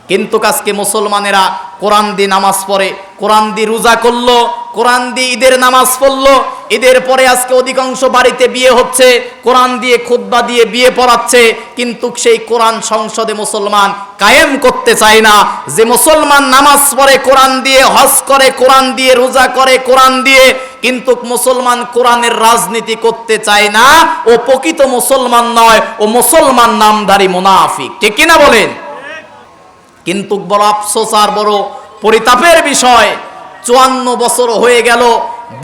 কিন্তু আজকে মুসলমানেরা কোরআন দিয়ে নামাজ পড়ে, কোরআন দিয়ে রোজা করলো, কোরআন দিয়ে ঈদের নামাজ পড়লো, ঈদের পরে আজকে অধিকাংশ বাড়িতে বিয়ে হচ্ছে, কোরআন দিয়ে খুতবা দিয়ে বিয়ে পড়াচ্ছে, কিন্তু সেই কোরআন সংসদে মুসলমান কায়েম করতে চায় না। যে মুসলমান নামাজ পড়ে কোরআন দিয়ে, হজ করে কোরআন দিয়ে, রোজা করে কোরআন দিয়ে, কিন্তু মুসলমান কোরআনের রাজনীতি করতে চায় না, ও প্রকৃত মুসলমান নয়, ও মুসলমান নামধারী মুনাফিক। ঠিক কিনা বলেন? কিন্তু বড় আফসোস আর বড় পরিতাপের বিষয়, 54 বছর হয়ে গেল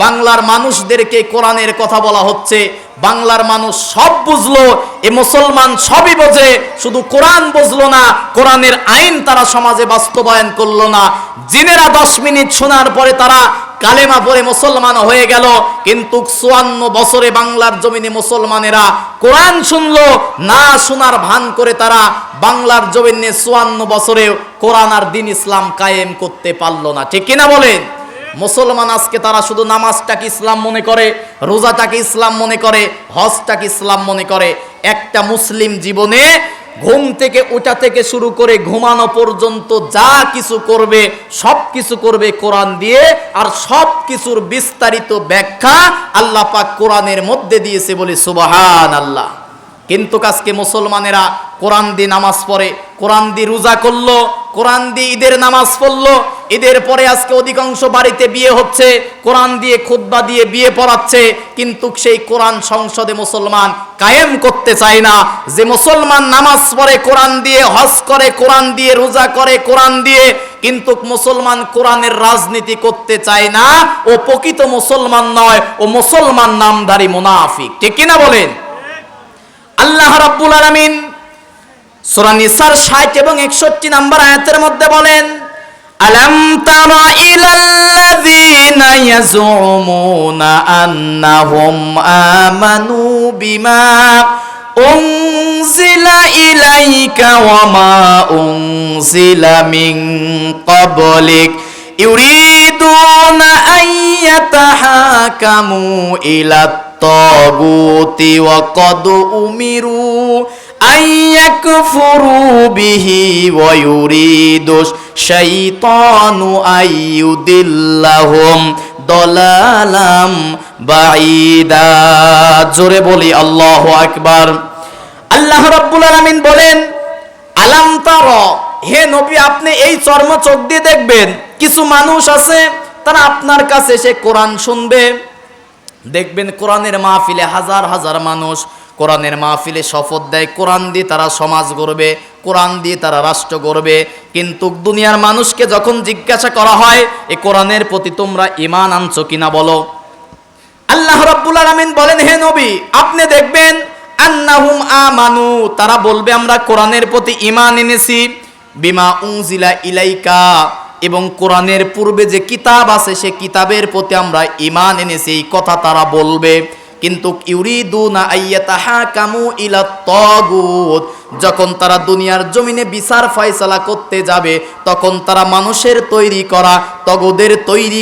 বাংলার মানুষদেরকে কোরআনের কথা বলা হচ্ছে, বাংলার মানুষ সব বুঝলো, এ মুসলমান সবই বোঝে, শুধু কোরআন বুঝলো না, কোরআনের আইন তারা সমাজে বাস্তবায়ন করলো না। জিনেরা 10 মিনিট শোনার পরে তারা কালেমা পড়ে মুসলমান হয়ে গেল, কিন্তু 54 বছরে বাংলার জমিনে মুসলমানেরা কোরআন শুনলো না, শোনার ভান করে তারা বাংলার জমিনে 54 বছরে কোরআন আর দ্বীন ইসলাম কায়েম করতে পারলো না। ঠিক কিনা বলেন? মুসলমান আজকে তারা শুধু নামাজটাকে ইসলাম মনে করে, রোজাটাকে ইসলাম মনে করে, হজটাকে ইসলাম মনে করে। একটা মুসলিম জীবনে ঘুম থেকে ওঠা থেকে শুরু করে ঘুমানো পর্যন্ত যা কিছু করবে সব কিছু করবে কোরআন দিয়ে, আর সব কিছুর বিস্তারিত ব্যাখ্যা আল্লাহ পাক কোরআনের মধ্যে দিয়েছে বলে সুবহানাল্লাহ। কিন্তু আজকে মুসলমানেরা কোরআন দিয়ে নামাজ পড়ে, কোরআন দিয়ে রোজা করলো, কোরআন দিয়ে ঈদের নামাজ পড়লো, ঈদের পরে আজকে অধিকাংশ বাড়িতে বিয়ে হচ্ছে, কোরআন দিয়ে খুতবা দিয়ে বিয়ে পড়াচ্ছে, কিন্তু সেই কোরআন সংসদে মুসলমান কায়েম করতে চায় না। যে মুসলমান নামাজ পড়ে কোরআন দিয়ে, হজ করে কোরআন দিয়ে, রোজা করে কোরআন দিয়ে, কিন্তু মুসলমান কোরআনের রাজনীতি করতে চায় না, ও প্রকৃত মুসলমান নয়, ও মুসলমান নামধারী মুনাফিক। ঠিক কিনা বলেন? আল্লাহ রাব্বুল আলামিন সূরা নিসার 60 এবং 61 নম্বর আয়াতের মধ্যে বলেন, আলাম তারা ইলাল্লাযীনা ইয়াজুমুনা আন্নাহুম আমানু বিমা উনজিলা ইলাইকা ওয়া মা উনজিলা মিন ক্বাবলিক ইউরিদুনা আইয়াতাহাকামু ইলাত তাগুতি ওয়া কদ উমিরু আইয়াকফুরু বিহি ওয়া ইউরিদু শাইতানু আইয়ুদিল্লাহুম দালালাম বাঈদা। জোরে বলি আল্লাহু আকবার। আল্লাহ রাব্বুল আলামিন বলেন, আলাম তারা, হে নবী আপনি এই চর্ম চোখ দিয়ে দেখবেন, কিছু মানুষ আছে তারা আপনার কাছে এসে কোরআন শুনবে, দেখবেন কোরআনের মাহফিলে হাজার হাজার মানুষ কোরআনের মাহফিলে শপথ দেয় কোরআন দিয়ে তারা সমাজ গড়বে, কোরআন দিয়ে তারা রাষ্ট্র গড়বে, কিন্তু দুনিয়ার মানুষকে যখন জিজ্ঞাসা করা হয় এই কোরআনের প্রতি তোমরা ঈমান আনছো কিনা বলো, আল্লাহ রাব্বুল আলামিন বলেন, হে নবী আপনি দেখবেন আন্নাহুম আমানু, তারা বলবে আমরা কোরআনের প্রতি ঈমান এনেছি, বিমা উনজিলা ইলাইকা, এবং কোরআনের পূর্বে যে কিতাব আছে সে কিতাবের প্রতি আমরা ঈমান এনেছি, এই কথা তারা বলবে। কিন্তু ইউরিদুনা আইয়াতাহাকামু ইলাত তাগুত, যখন তারা দুনিয়ার জমিনে বিচার ফয়সালা করতে যাবে তখন তারা মানুষের তৈরি করা তগুদের তৈরি